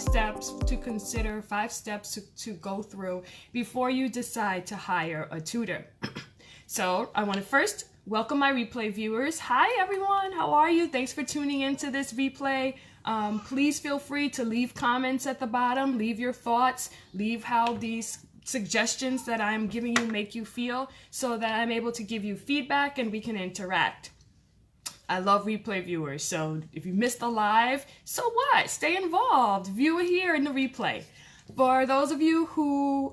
steps to consider, 5 steps to go through before you decide to hire a tutor. So I want to first welcome my replay viewers. Hi everyone, how are you? Thanks for tuning into this replay. Please feel free to leave comments at the bottom, leave your thoughts, leave how these suggestions that I'm giving you make you feel so that I'm able to give you feedback and we can interact. I love replay viewers, so if you missed the live, so what? Stay involved. View it here in the replay. For those of you who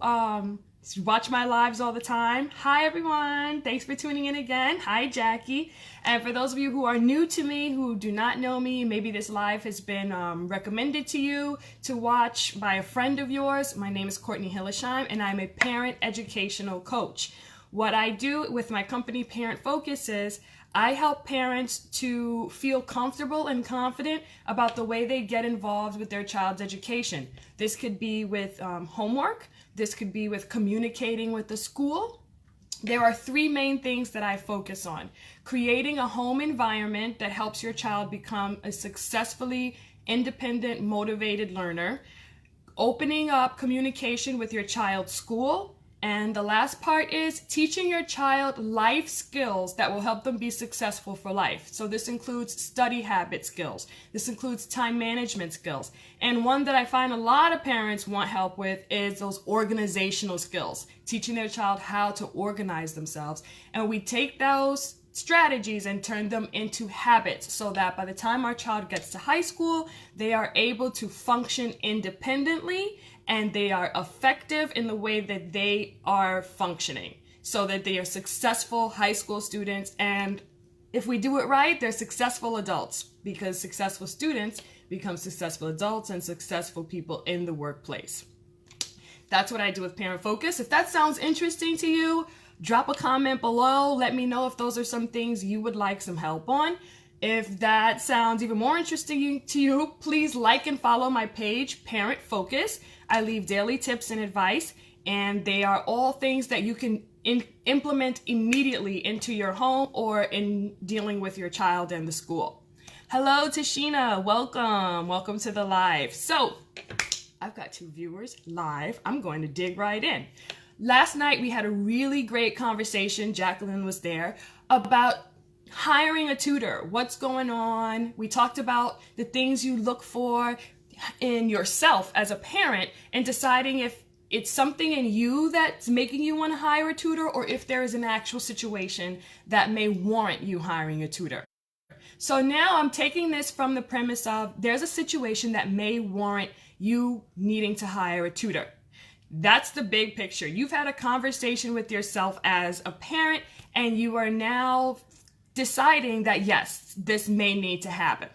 watch my lives all the time, hi everyone. Thanks for tuning in again. Hi Jackie. And for those of you who are new to me, who do not know me, maybe this live has been recommended to you to watch by a friend of yours. My name is Courtney Hillesheim, and I'm a parent educational coach. What I do with my company, Parent Focus, is I help parents to feel comfortable and confident about the way they get involved with their child's education. This could be with homework. This could be with communicating with the school. There are 3 main things that I focus on. Creating a home environment that helps your child become a successfully independent, motivated learner. Opening up communication with your child's school. And the last part is teaching your child life skills that will help them be successful for life. So this includes study habit skills. This includes time management skills. And one that I find a lot of parents want help with is those organizational skills, teaching their child how to organize themselves. And we take those strategies and turn them into habits so that by the time our child gets to high school, they are able to function independently and they are effective in the way that they are functioning so that they are successful high school students. And if we do it right, they're successful adults, because successful students become successful adults and successful people in the workplace. That's what I do with Parent Focus. If that sounds interesting to you, drop a comment below. Let me know if those are some things you would like some help on. If that sounds even more interesting to you, please like and follow my page, Parent Focus. I leave daily tips and advice, and they are all things that you can implement immediately into your home or in dealing with your child and the school. Hello, Tashina. Welcome. Welcome to the live. So, I've got 2 viewers live. I'm going to dig right in. Last night, we had a really great conversation. Jacqueline was there about hiring a tutor. What's going on? We talked about the things you look for in yourself as a parent and deciding if it's something in you that's making you want to hire a tutor or if there is an actual situation that may warrant you hiring a tutor. So now I'm taking this from the premise of there's a situation that may warrant you needing to hire a tutor. That's the big picture. You've had a conversation with yourself as a parent and you are now deciding that yes, this may need to happen.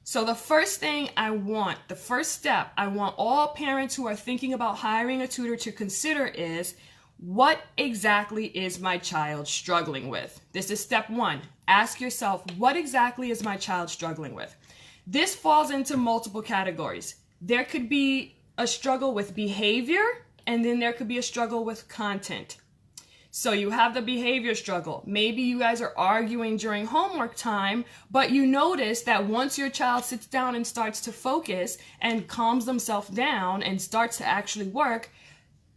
So the first thing the first step I want all parents who are thinking about hiring a tutor to consider is, what exactly is my child struggling with? This is step 1. Ask yourself, what exactly is my child struggling with? This falls into multiple categories. There could be a struggle with behavior, and then there could be a struggle with content. So you have the behavior struggle. Maybe you guys are arguing during homework time, but you notice that once your child sits down and starts to focus and calms themselves down and starts to actually work,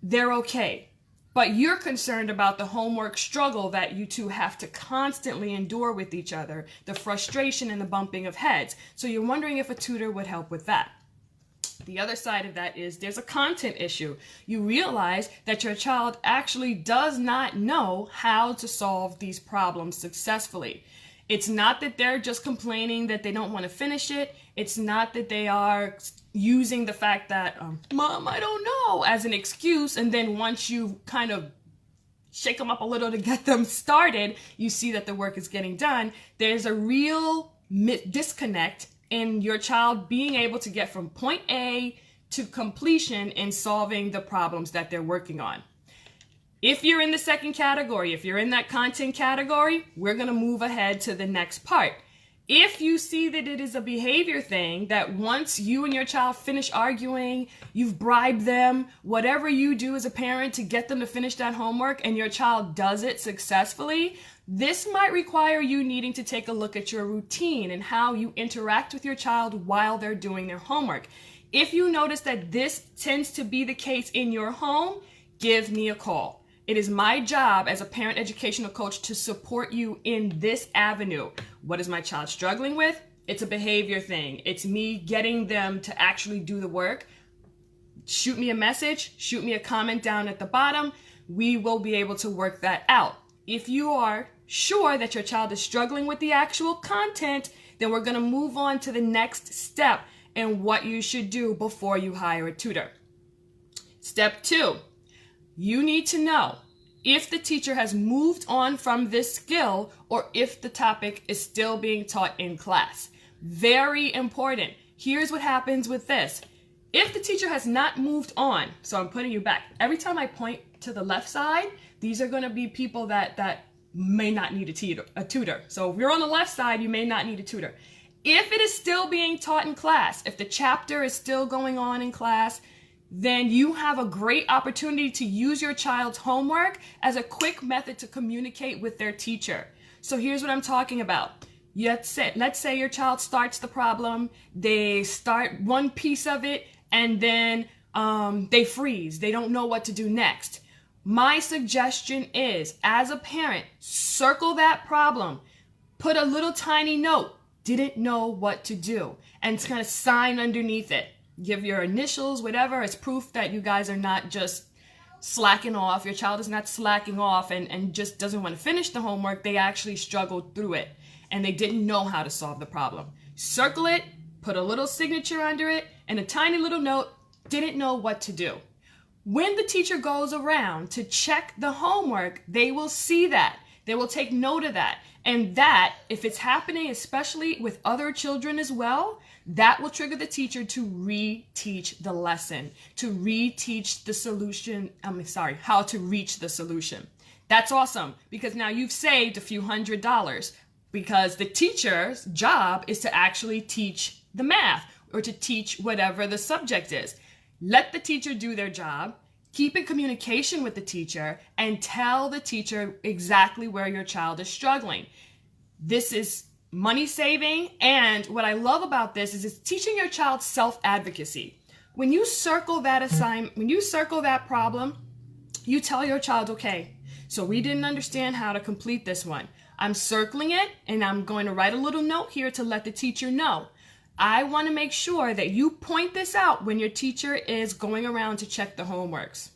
they're okay. But you're concerned about the homework struggle that you two have to constantly endure with each other, the frustration and the bumping of heads. So you're wondering if a tutor would help with that. The other side of that is there's a content issue. You realize that your child actually does not know how to solve these problems successfully. It's not that they're just complaining that they don't want to finish it. It's not that they are using the fact that, Mom, I don't know, as an excuse. And then once you kind of shake them up a little to get them started, you see that the work is getting done. There's a real disconnect in your child being able to get from point A to completion in solving the problems that they're working on. If you're in the second category, if you're in that content category, we're going to move ahead to the next part. If you see that it is a behavior thing, that once you and your child finish arguing, you've bribed them, whatever you do as a parent to get them to finish that homework and your child does it successfully, this might require you needing to take a look at your routine and how you interact with your child while they're doing their homework. If you notice that this tends to be the case in your home, give me a call. It is my job as a parent educational coach to support you in this avenue. What is my child struggling with? It's a behavior thing. It's me getting them to actually do the work. Shoot me a message, shoot me a comment down at the bottom. We will be able to work that out. If you are sure that your child is struggling with the actual content, then we're going to move on to the next step and what you should do before you hire a tutor. Step 2, you need to know if the teacher has moved on from this skill or if the topic is still being taught in class. Very important. Here's what happens with this. If the teacher has not moved on, so I'm putting you back. Every time I point to the left side, these are going to be people that may not need a tutor. So if you're on the left side, you may not need a tutor. If it is still being taught in class, if the chapter is still going on in class, then you have a great opportunity to use your child's homework as a quick method to communicate with their teacher. So here's what I'm talking about. Let's say your child starts the problem, they start one piece of it, and then they freeze. They don't know what to do next. My suggestion is, as a parent, circle that problem. Put a little tiny note, didn't know what to do, and kind of sign underneath it. Give your initials, whatever, as proof that you guys are not just slacking off. Your child is not slacking off and just doesn't want to finish the homework. They actually struggled through it, and they didn't know how to solve the problem. Circle it, put a little signature under it, and a tiny little note, didn't know what to do. When the teacher goes around to check the homework, they will see that. They will take note of that. And that, if it's happening, especially with other children as well, that will trigger the teacher to reteach the lesson, to reteach the solution, how to reach the solution. That's awesome, because now you've saved a few $100s, because the teacher's job is to actually teach the math or to teach whatever the subject is. Let the teacher do their job, keep in communication with the teacher, and tell the teacher exactly where your child is struggling. This is money saving, and what I love about this is it's teaching your child self-advocacy. When you circle that assignment, when you circle that problem, you tell your child, okay, so we didn't understand how to complete this one. I'm circling it, and I'm going to write a little note here to let the teacher know. I want to make sure that you point this out when your teacher is going around to check the homeworks.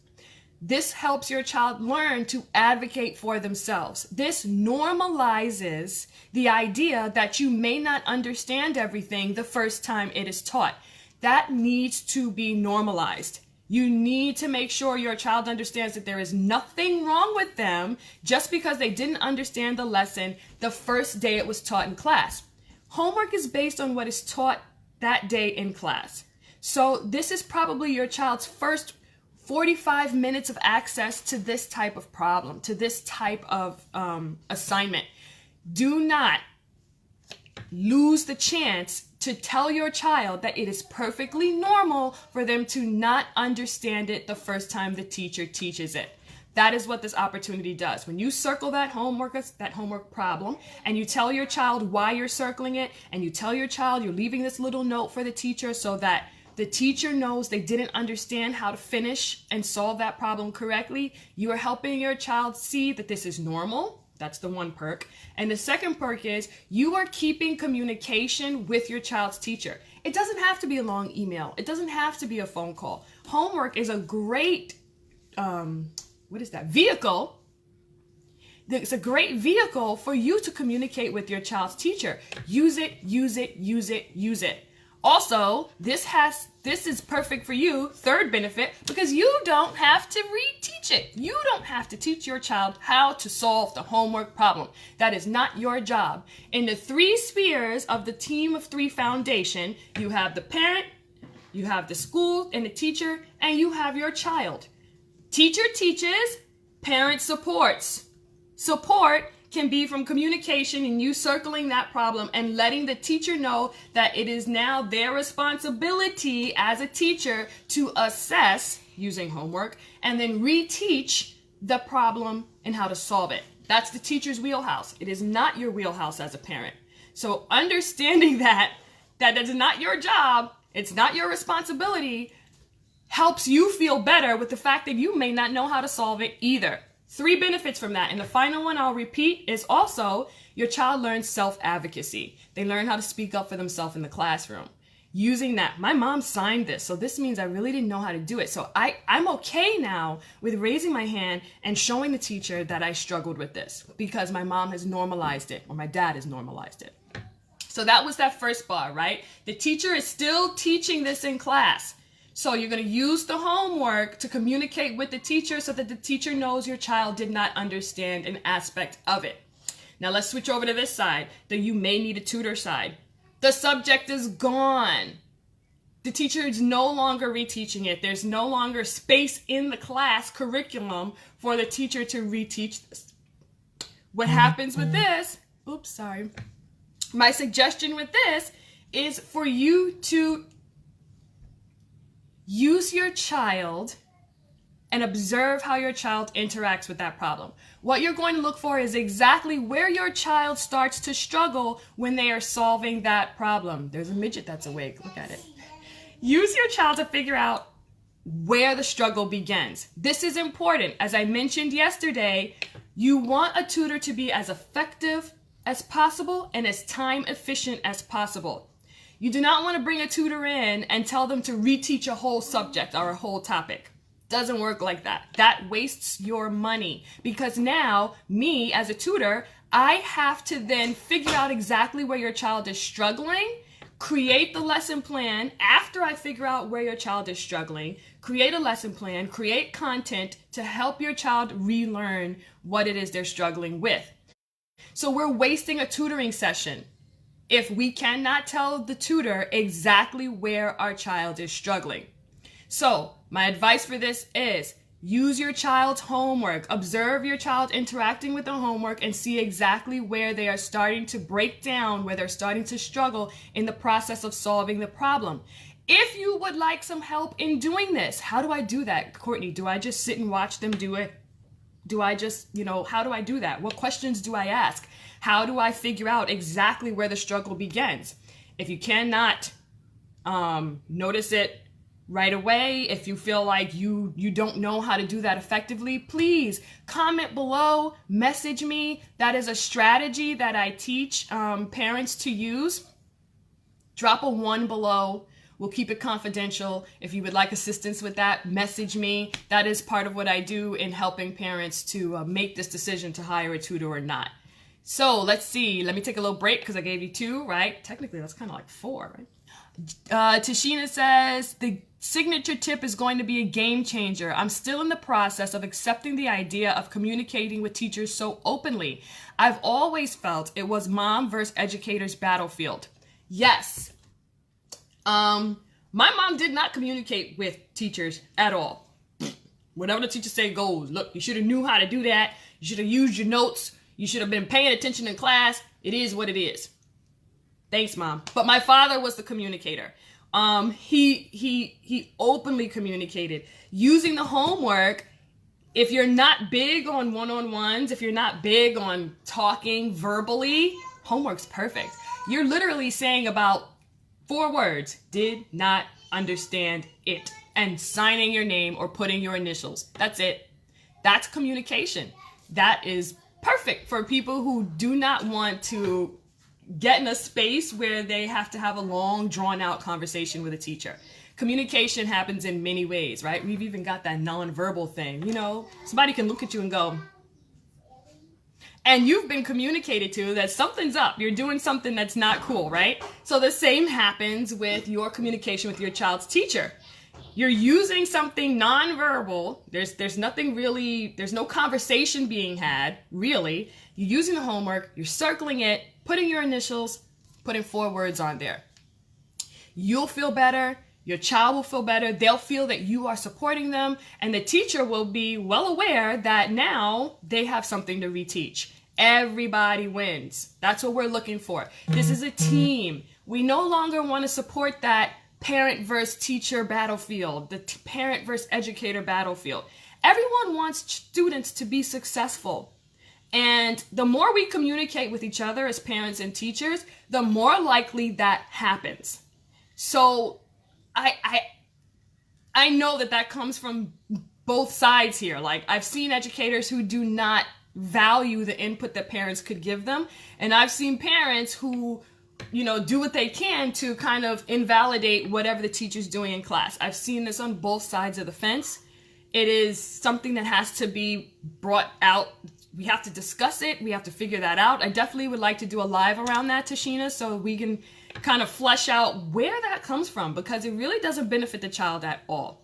This helps your child learn to advocate for themselves. This normalizes the idea that you may not understand everything the first time it is taught. That needs to be normalized. You need to make sure your child understands that there is nothing wrong with them just because they didn't understand the lesson the first day it was taught in class. Homework is based on what is taught that day in class. So this is probably your child's first 45 minutes of access to this type of problem, to this type of assignment. Do not lose the chance to tell your child that it is perfectly normal for them to not understand it the first time the teacher teaches it. That is what this opportunity does. When you circle that homework problem, and you tell your child why you're circling it, and you tell your child you're leaving this little note for the teacher so that the teacher knows they didn't understand how to finish and solve that problem correctly, you are helping your child see that this is normal. That's the one perk. And the second perk is you are keeping communication with your child's teacher. It doesn't have to be a long email. It doesn't have to be a phone call. Homework is a great, vehicle. It's a great vehicle for you to communicate with your child's teacher. Use it, use it, use it, use it. Also, this is perfect for you, third benefit, because you don't have to reteach it. You don't have to teach your child how to solve the homework problem. That is not your job. In the 3 spheres of the Team of 3 Foundation, you have the parent, you have the school and the teacher, and you have your child. Teacher teaches, parent supports. Support can be from communication and you circling that problem and letting the teacher know that it is now their responsibility as a teacher to assess using homework and then reteach the problem and how to solve it. That's the teacher's wheelhouse. It is not your wheelhouse as a parent. So understanding that is not your job, it's not your responsibility, helps you feel better with the fact that you may not know how to solve it either. 3 benefits from that. And the final one I'll repeat is also your child learns self-advocacy. They learn how to speak up for themselves in the classroom. Using that, my mom signed this, so this means I really didn't know how to do it. So I'm okay now with raising my hand and showing the teacher that I struggled with this because my mom has normalized it, or my dad has normalized it. So that was that first bar, right? The teacher is still teaching this in class. So you're going to use the homework to communicate with the teacher so that the teacher knows your child did not understand an aspect of it. Now let's switch over to this side, the you may need a tutor side. The subject is gone. The teacher is no longer reteaching it. There's no longer space in the class curriculum for the teacher to reteach this. What happens with this, oops, sorry. My suggestion with this is for you to use your child and observe how your child interacts with that problem. What you're going to look for is exactly where your child starts to struggle when they are solving that problem. There's a midget that's awake. Look at it. Use your child to figure out where the struggle begins. This is important. As I mentioned yesterday, you want a tutor to be as effective as possible and as time efficient as possible. You do not want to bring a tutor in and tell them to reteach a whole subject or a whole topic. Doesn't work like that. That wastes your money because now me as a tutor, I have to then figure out exactly where your child is struggling, create the lesson plan after I figure out where your child is struggling, create a lesson plan, create content to help your child relearn what it is they're struggling with. So we're wasting a tutoring session if we cannot tell the tutor exactly where our child is struggling. So my advice for this is use your child's homework, observe your child interacting with the homework and see exactly where they are starting to break down, where they're starting to struggle in the process of solving the problem. If you would like some help in doing this, how do I do that? Courtney, do I just sit and watch them do it? Do I just, how do I do that? What questions do I ask? How do I figure out exactly where the struggle begins? If you cannot notice it right away, if you feel like you don't know how to do that effectively, please comment below, message me. That is a strategy that I teach parents to use. Drop a 1 below. We'll keep it confidential. If you would like assistance with that, message me. That is part of what I do in helping parents to make this decision to hire a tutor or not. So let's see. Let me take a little break because I gave you 2, right? Technically, that's kind of like 4, right? Tashina says, the signature tip is going to be a game changer. I'm still in the process of accepting the idea of communicating with teachers so openly. I've always felt it was mom versus educator's battlefield. Yes. My mom did not communicate with teachers at all. Whatever the teacher say goes. Look, you should have knew how to do that. You should have used your notes. You should have been paying attention in class. It is what it is. Thanks, Mom. But my father was the communicator. He openly communicated. Using the homework, if you're not big on one-on-ones, if you're not big on talking verbally, homework's perfect. You're literally saying about 4 words, did not understand it, and signing your name or putting your initials. That's it. That's communication. That is perfect for people who do not want to get in a space where they have to have a long, drawn-out conversation with a teacher. Communication happens in many ways, right? We've even got that nonverbal thing. Somebody can look at you and go, and you've been communicated to that something's up. You're doing something that's not cool, right? So the same happens with your communication with your child's teacher. You're using something nonverbal. There's nothing really, there's no conversation being had, really. You're using the homework, you're circling it, putting your initials, putting 4 words on there. You'll feel better. Your child will feel better. They'll feel that you are supporting them, and the teacher will be well aware that now they have something to reteach. Everybody wins. That's what we're looking for. This is a team. We no longer want to support that parent versus teacher battlefield, the parent versus educator battlefield. Everyone wants students to be successful. And the more we communicate with each other as parents and teachers, the more likely that happens. So I know that comes from both sides here. Like, I've seen educators who do not value the input that parents could give them, and I've seen parents who, you know, do what they can to kind of invalidate whatever the teacher's doing in class. I've seen this on both sides of the fence. It is something that has to be brought out. We have to discuss it. We have to figure that out. I definitely would like to do a live around that, Tashina, so we can kind of flesh out where that comes from, because it really doesn't benefit the child at all.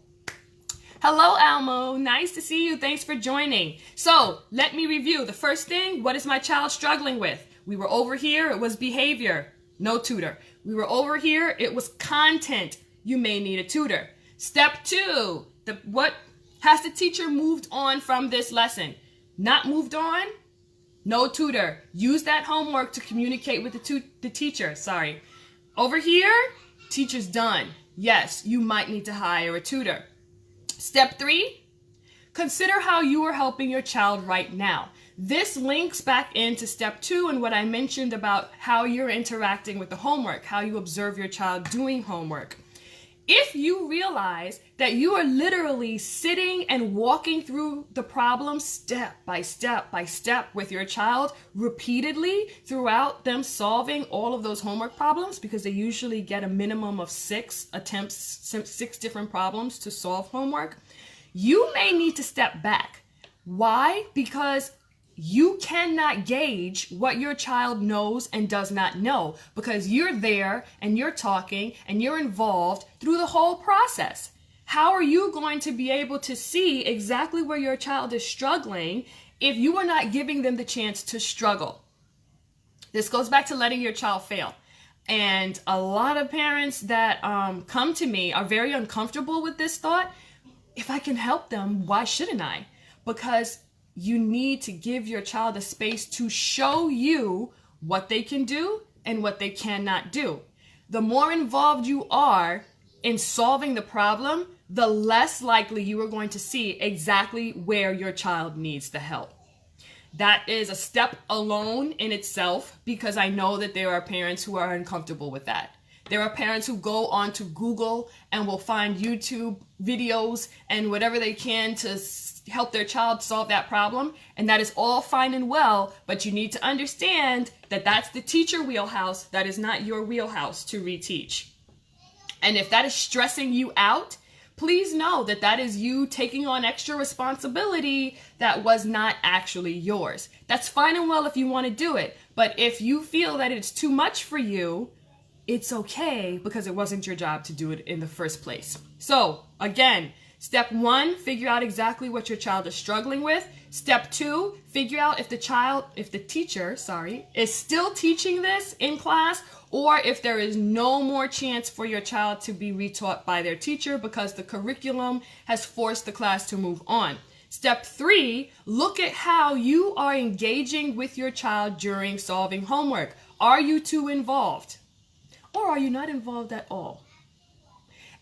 Hello, Almo. Nice to see you. Thanks for joining. So let me review. The first thing, what is my child struggling with? We were over here. It was behavior. No tutor. We were over here. It was content. You may need a tutor. Step 2, what has the teacher moved on from this lesson? Not moved on? No tutor. Use that homework to communicate with the teacher. Sorry. Over here, teacher's done. Yes, you might need to hire a tutor. Step 3, consider how you are helping your child right now. This links back into step 2 and what I mentioned about how you're interacting with the homework, how you observe your child doing homework. If you realize that you are literally sitting and walking through the problem step by step by step with your child repeatedly throughout them solving all of those homework problems, because they usually get a minimum of 6 attempts, 6 different problems to solve homework, you may need to step back. Why? Because you cannot gauge what your child knows and does not know, because you're there and you're talking and you're involved through the whole process. How are you going to be able to see exactly where your child is struggling if you are not giving them the chance to struggle? This goes back to letting your child fail. And a lot of parents that come to me are very uncomfortable with this thought. If I can help them, why shouldn't I? Because you need to give your child a space to show you what they can do and what they cannot do. The more involved you are in solving the problem, the less likely you are going to see exactly where your child needs the help. That is a step alone in itself, because I know that there are parents who are uncomfortable with that. There are parents who go onto Google and will find YouTube videos and whatever they can to help their child solve that problem. And that is all fine and well, but you need to understand that that's the teacher wheelhouse. That is not your wheelhouse to reteach. And if that is stressing you out, please know that that is you taking on extra responsibility that was not actually yours. That's fine and well if you want to do it. But if you feel that it's too much for you, it's okay, because it wasn't your job to do it in the first place. So again, step 1, figure out exactly what your child is struggling with. Step 2, figure out if the teacher is still teaching this in class, or if there is no more chance for your child to be retaught by their teacher because the curriculum has forced the class to move on. Step 3, look at how you are engaging with your child during solving homework. Are you too involved? Or are you not involved at all?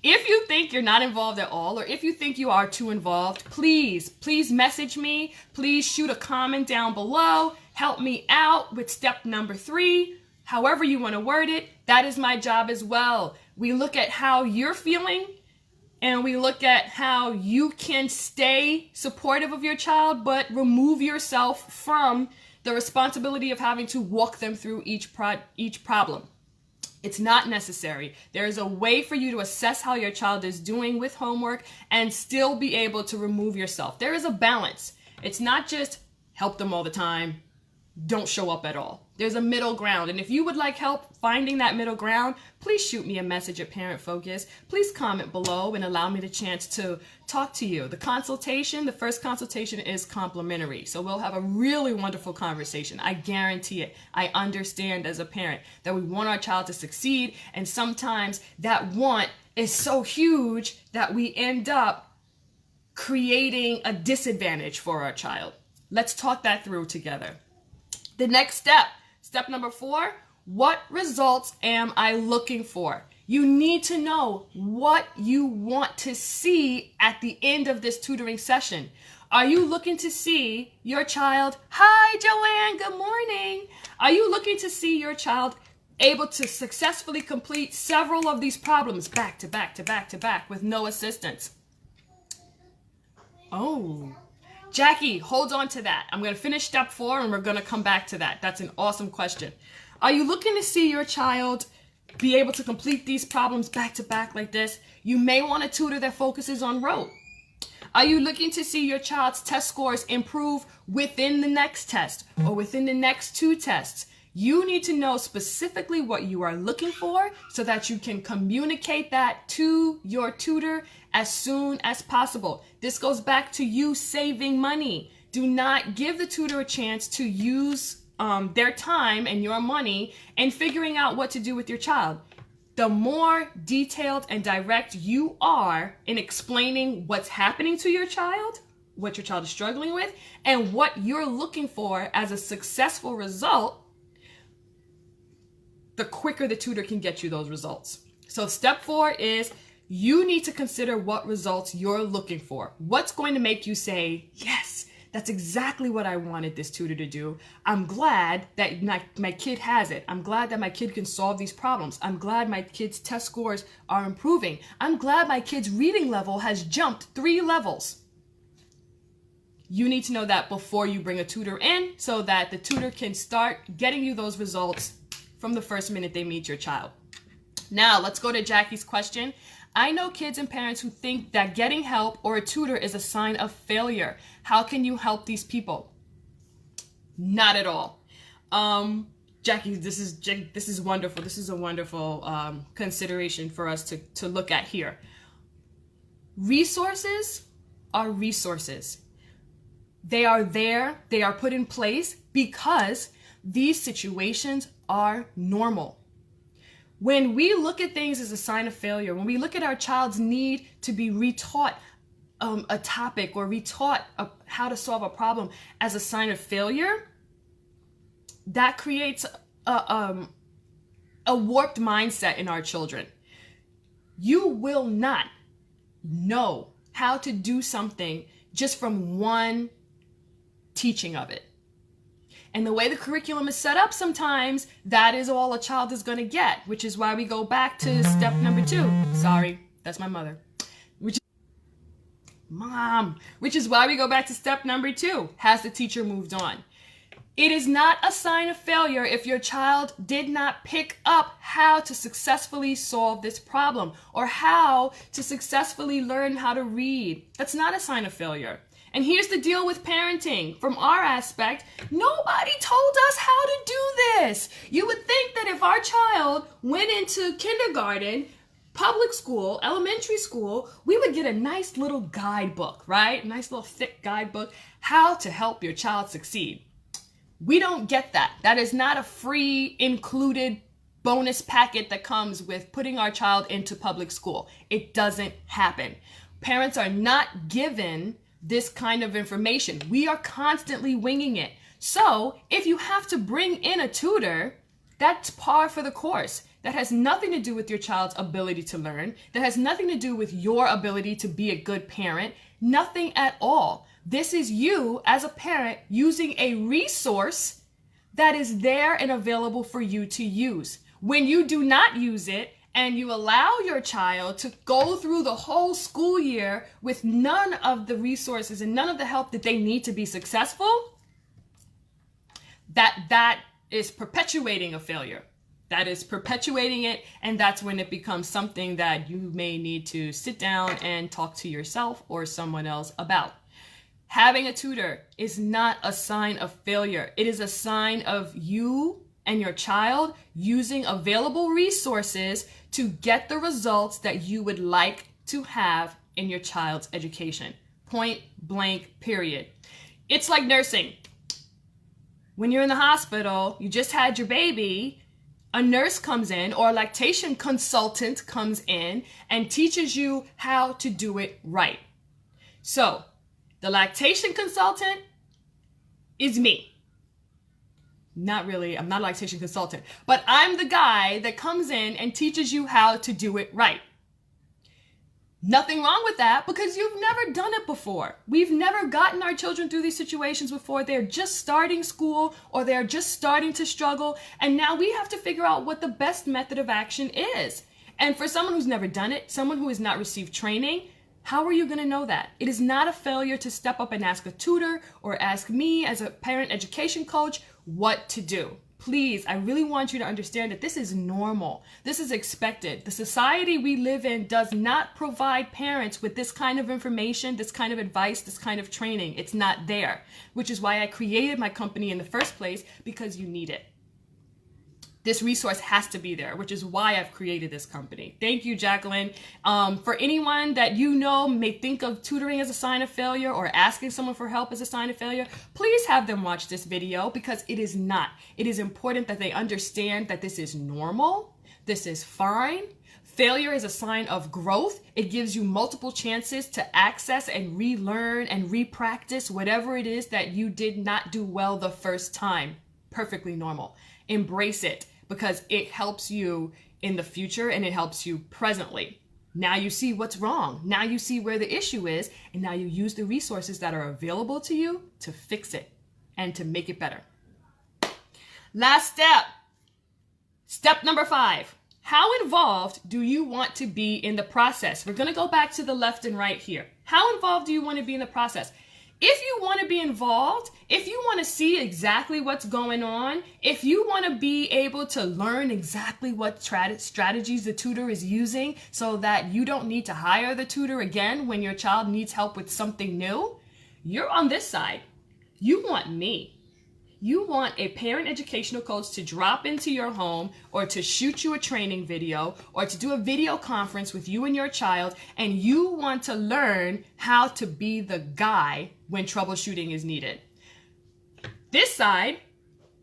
If you think you're not involved at all, or if you think you are too involved, please message me. Please shoot a comment down below. Help me out with step number 3. However you want to word it, that is my job as well. We look at how you're feeling, and we look at how you can stay supportive of your child, but remove yourself from the responsibility of having to walk them through each problem. It's not necessary. There is a way for you to assess how your child is doing with homework and still be able to remove yourself. There is a balance. It's not just help them all the time, don't show up at all. There's a middle ground. And if you would like help finding that middle ground, please shoot me a message at Parent Focus. Please comment below and allow me the chance to talk to you. The first consultation is complimentary. So we'll have a really wonderful conversation. I guarantee it. I understand as a parent that we want our child to succeed. And sometimes that want is so huge that we end up creating a disadvantage for our child. Let's talk that through together. The next step number 4, what results am I looking for? You need to know what you want to see at the end of this tutoring session. Are you looking to see your child? Hi, Joanne, good morning. Are you looking to see your child able to successfully complete several of these problems back to back to back to back with no assistance? Oh, Jackie, hold on to that. I'm going to finish step 4 and we're going to come back to that. That's an awesome question. Are you looking to see your child be able to complete these problems back to back like this? You may want a tutor that focuses on rote. Are you looking to see your child's test scores improve within the next test or within the next 2 tests? You need to know specifically what you are looking for so that you can communicate that to your tutor as soon as possible. This goes back to you saving money. Do not give the tutor a chance to use their time and your money in figuring out what to do with your child. The more detailed and direct you are in explaining what's happening to your child, what your child is struggling with, and what you're looking for as a successful result, the quicker the tutor can get you those results. So step 4 is you need to consider what results you're looking for. What's going to make you say, yes, that's exactly what I wanted this tutor to do. I'm glad that my kid has it. I'm glad that my kid can solve these problems. I'm glad my kid's test scores are improving. I'm glad my kid's reading level has jumped 3 levels. You need to know that before you bring a tutor in so that the tutor can start getting you those results from the first minute they meet your child. Now, let's go to Jackie's question. I know kids and parents who think that getting help or a tutor is a sign of failure. How can you help these people? Not at all. Jackie, this is wonderful. This is a wonderful consideration for us to look at here. Resources are resources. They are there. They are put in place because these situations are normal. When we look at things as a sign of failure, when we look at our child's need to be retaught a topic or retaught how to solve a problem as a sign of failure, that creates a warped mindset in our children. You will not know how to do something just from one teaching of it. And the way the curriculum is set up sometimes, that is all a child is going to get, which is why we go back to step number 2. Sorry, that's my mother. Which is why we go back to step number 2. Has the teacher moved on? It is not a sign of failure if your child did not pick up how to successfully solve this problem or how to successfully learn how to read. That's not a sign of failure. And here's the deal with parenting. From our aspect, nobody told us how to do this. You would think that if our child went into kindergarten, public school, elementary school, we would get a nice little guidebook, right? A nice little thick guidebook, how to help your child succeed. We don't get that. That is not a free included bonus packet that comes with putting our child into public school. It doesn't happen. Parents are not given this kind of information. We are constantly winging it. So if you have to bring in a tutor, that's par for the course. That has nothing to do with your child's ability to learn. That has nothing to do with your ability to be a good parent. Nothing at all. This is you as a parent using a resource that is there and available for you to use. When you do not use it, and you allow your child to go through the whole school year with none of the resources and none of the help that they need to be successful, that is perpetuating a failure. That is perpetuating it, and that's when it becomes something that you may need to sit down and talk to yourself or someone else about. Having a tutor is not a sign of failure. It is a sign of you and your child using available resources to get the results that you would like to have in your child's education. Point blank, period. It's like nursing. When you're in the hospital, you just had your baby, a nurse comes in or a lactation consultant comes in and teaches you how to do it right. So the lactation consultant is me. Not really, I'm not a lactation consultant, but I'm the guy that comes in and teaches you how to do it right. Nothing wrong with that because you've never done it before. We've never gotten our children through these situations before. They're just starting school or they're just starting to struggle. And now we have to figure out what the best method of action is. And for someone who's never done it, someone who has not received training, how are you going to know that? It is not a failure to step up and ask a tutor or ask me as a parent education coach what to do. Please, I really want you to understand that this is normal. This is expected. The society we live in does not provide parents with this kind of information, this kind of advice, this kind of training. It's not there, which is why I created my company in the first place, because you need it. This resource has to be there, which is why I've created this company. Thank you, Jacqueline. For anyone that you know may think of tutoring as a sign of failure or asking someone for help as a sign of failure, please have them watch this video because it is not. It is important that they understand that this is normal. This is fine. Failure is a sign of growth. It gives you multiple chances to access and relearn and repractice whatever it is that you did not do well the first time. Perfectly normal. Embrace it, because it helps you in the future and it helps you presently. Now you see what's wrong. Now you see where the issue is, and now you use the resources that are available to you to fix it and to make it better. Last step. Step number 5. How involved do you want to be in the process? We're going to go back to the left and right here. How involved do you want to be in the process? If you want to be involved, if you want to see exactly what's going on, if you want to be able to learn exactly what strategies the tutor is using so that you don't need to hire the tutor again when your child needs help with something new, you're on this side. You want me. You want a parent educational coach to drop into your home or to shoot you a training video or to do a video conference with you and your child, and you want to learn how to be the guy when troubleshooting is needed. This side,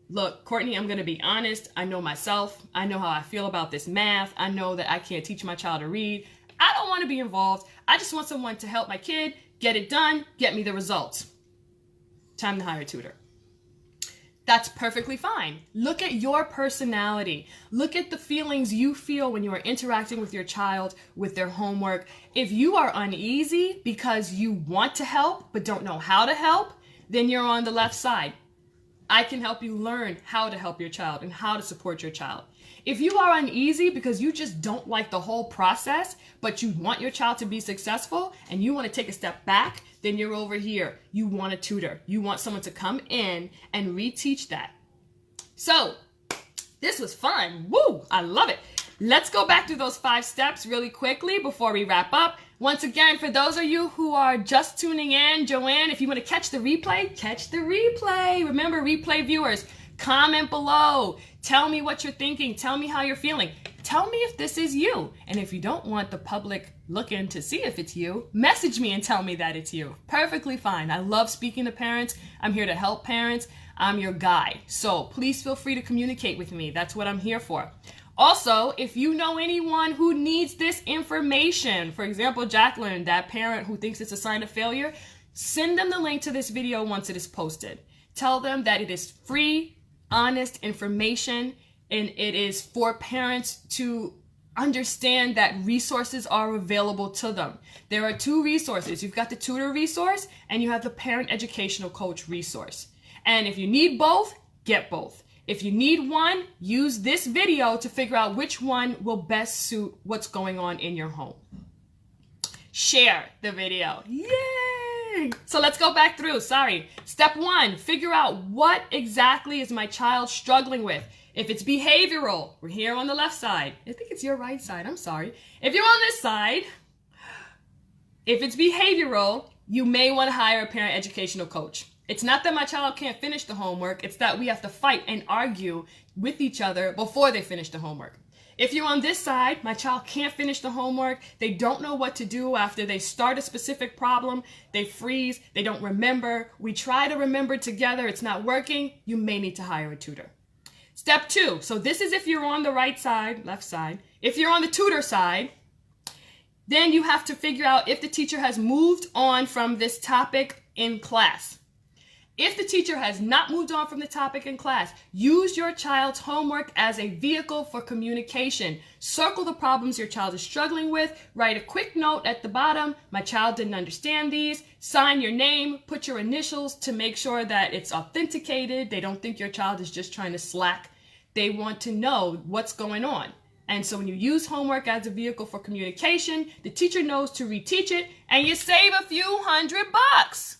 look, Courtney, I'm going to be honest. I know myself. I know how I feel about this math. I know that I can't teach my child to read. I don't want to be involved. I just want someone to help my kid get it done, get me the results. Time to hire a tutor. That's perfectly fine. Look at your personality. Look at the feelings you feel when you are interacting with your child with their homework. If you are uneasy because you want to help but don't know how to help, then you're on the left side. I can help you learn how to help your child and how to support your child. If you are uneasy because you just don't like the whole process, but you want your child to be successful and you want to take a step back, then you're over here. You want a tutor. You want someone to come in and reteach that. So this was fun. Woo! I love it. Let's go back through those 5 steps really quickly before we wrap up. Once again, for those of you who are just tuning in, Joanne, if you want to catch the replay, catch the replay. Remember, replay viewers, comment below. Tell me what you're thinking. Tell me how you're feeling. Tell me if this is you. And if you don't want the public looking to see if it's you, message me and tell me that it's you. Perfectly fine. I love speaking to parents. I'm here to help parents. I'm your guy. So please feel free to communicate with me. That's what I'm here for. Also, if you know anyone who needs this information, for example, Jacqueline, that parent who thinks it's a sign of failure, send them the link to this video once it is posted. Tell them that it is free, honest information, and it is for parents to understand that resources are available to them. There are 2 resources. You've got the tutor resource and you have the parent educational coach resource. And if you need both, get both. If you need one, use this video to figure out which one will best suit what's going on in your home. Share the video. Yay! So let's go back through. Sorry. Step 1, figure out what exactly is my child struggling with. If it's behavioral, we're here on the left side. I think it's your right side. I'm sorry. If you're on this side, if it's behavioral, you may want to hire a parent educational coach. It's not that my child can't finish the homework. It's that we have to fight and argue with each other before they finish the homework. If you're on this side, my child can't finish the homework. They don't know what to do after they start a specific problem. They freeze. They don't remember. We try to remember together. It's not working. You may need to hire a tutor. Step 2. So this is if you're on the right side, left side. If you're on the tutor side, then you have to figure out if the teacher has moved on from this topic in class. If the teacher has not moved on from the topic in class, use your child's homework as a vehicle for communication. Circle the problems your child is struggling with. Write a quick note at the bottom. My child didn't understand these. Sign your name. Put your initials to make sure that it's authenticated. They don't think your child is just trying to slack. They want to know what's going on. And so when you use homework as a vehicle for communication, the teacher knows to reteach it, and you save a few $100.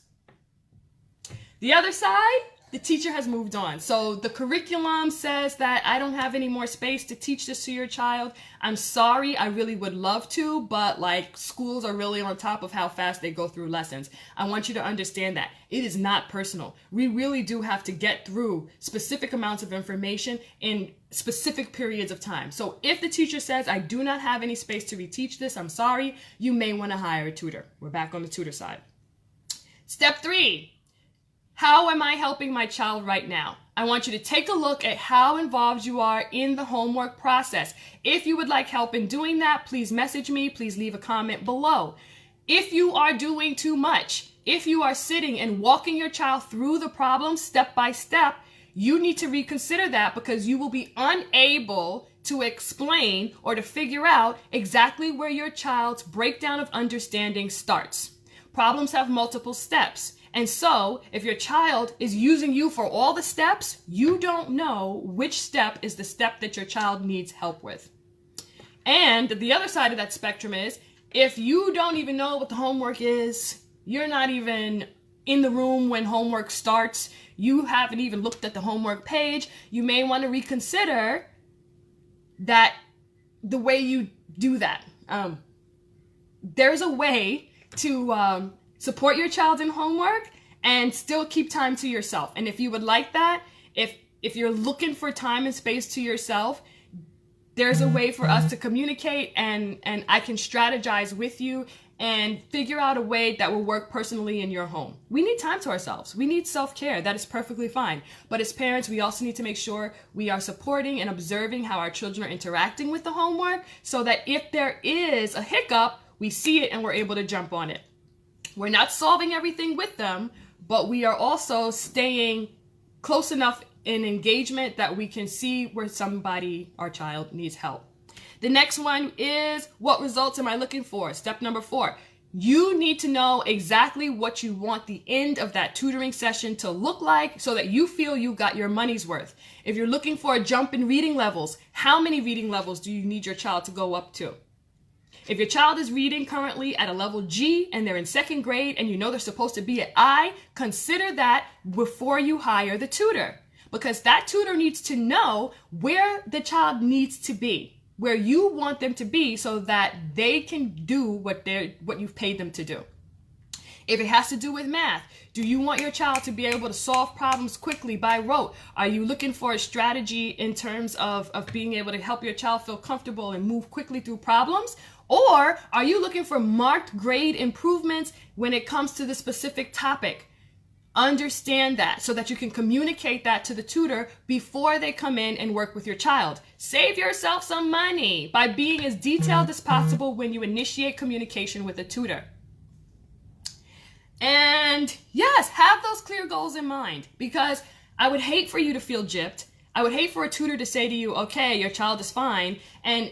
The other side, the teacher has moved on. So the curriculum says that I don't have any more space to teach this to your child. I'm sorry, I really would love to, but like schools are really on top of how fast they go through lessons. I want you to understand that. It is not personal. We really do have to get through specific amounts of information in specific periods of time. So if the teacher says, I do not have any space to reteach this, I'm sorry, you may want to hire a tutor. We're back on the tutor side. Step 3. How am I helping my child right now? I want you to take a look at how involved you are in the homework process. If you would like help in doing that, please message me. Please leave a comment below. If you are doing too much, if you are sitting and walking your child through the problem step by step, you need to reconsider that, because you will be unable to explain or to figure out exactly where your child's breakdown of understanding starts. Problems have multiple steps. And so, if your child is using you for all the steps, you don't know which step is the step that your child needs help with. And the other side of that spectrum is, if you don't even know what the homework is, you're not even in the room when homework starts, you haven't even looked at the homework page, you may want to reconsider that the way you do that. There's a way to support your child in homework and still keep time to yourself. And if you would like that, if you're looking for time and space to yourself, there's a way for us to communicate, and I can strategize with you and figure out a way that will work personally in your home. We need time to ourselves. We need self-care. That is perfectly fine. But as parents, we also need to make sure we are supporting and observing how our children are interacting with the homework, so that if there is a hiccup, we see it and we're able to jump on it. We're not solving everything with them, but we are also staying close enough in engagement that we can see where somebody, our child, needs help. The next one is, what results am I looking for? Step number 4. You need to know exactly what you want the end of that tutoring session to look like, so that you feel you got your money's worth. If you're looking for a jump in reading levels, how many reading levels do you need your child to go up to? If your child is reading currently at a level G and they're in 2nd grade and you know they're supposed to be at I, consider that before you hire the tutor, because that tutor needs to know where the child needs to be, where you want them to be, so that they can do what you've paid them to do. If it has to do with math, do you want your child to be able to solve problems quickly by rote? Are you looking for a strategy in terms of being able to help your child feel comfortable and move quickly through problems? Or are you looking for marked grade improvements when it comes to the specific topic? Understand that, so that you can communicate that to the tutor before they come in and work with your child. Save yourself some money by being as detailed as possible when you initiate communication with a tutor. And yes, have those clear goals in mind, because I would hate for you to feel gypped. I would hate for a tutor to say to you, okay, your child is fine, and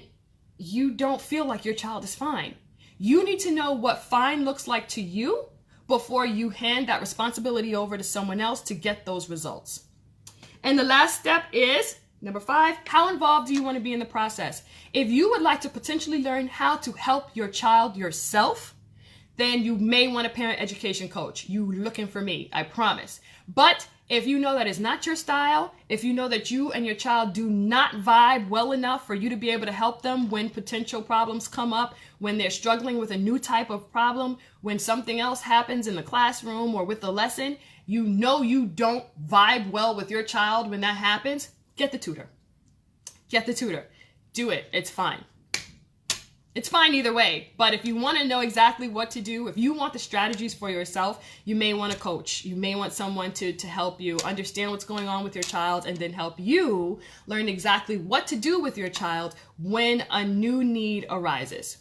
you don't feel like your child is fine. You need to know what fine looks like to you before you hand that responsibility over to someone else to get those results. And the last step is, number 5, how involved do you want to be in the process? If you would like to potentially learn how to help your child yourself, then you may want a parent education coach. You're looking for me, I promise. But if you know that is not your style, if you know that you and your child do not vibe well enough for you to be able to help them when potential problems come up, when they're struggling with a new type of problem, when something else happens in the classroom or with the lesson, you know you don't vibe well with your child when that happens, get the tutor. Get the tutor. Do it. It's fine. It's fine either way, but if you want to know exactly what to do, if you want the strategies for yourself, you may want a coach. You may want someone to help you understand what's going on with your child, and then help you learn exactly what to do with your child when a new need arises.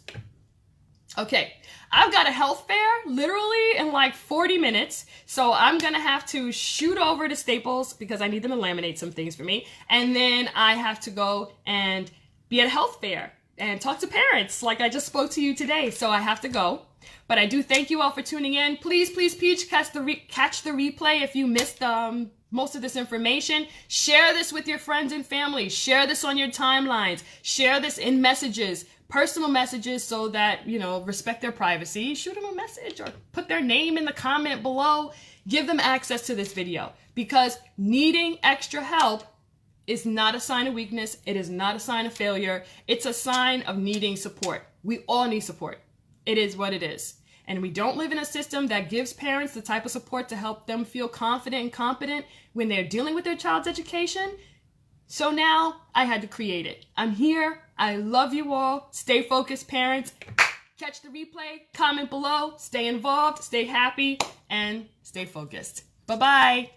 Okay, I've got a health fair literally in like 40 minutes. So I'm going to have to shoot over to Staples because I need them to laminate some things for me. And then I have to go and be at a health fair and talk to parents like I just spoke to you today. So I have to go. But I do thank you all for tuning in. Please, please, please catch the replay if you missed most of this information. Share this with your friends and family. Share this on your timelines. Share this in messages, personal messages, so that, respect their privacy. Shoot them a message or put their name in the comment below. Give them access to this video, because needing extra help is not a sign of weakness. It is not a sign of failure. It's a sign of needing support. We all need support. It is what it is. And we don't live in a system that gives parents the type of support to help them feel confident and competent when they're dealing with their child's education. So now I had to create it. I'm here. I love you all. Stay focused, parents. Catch the replay. Comment below. Stay involved. Stay happy. And stay focused. Bye-bye.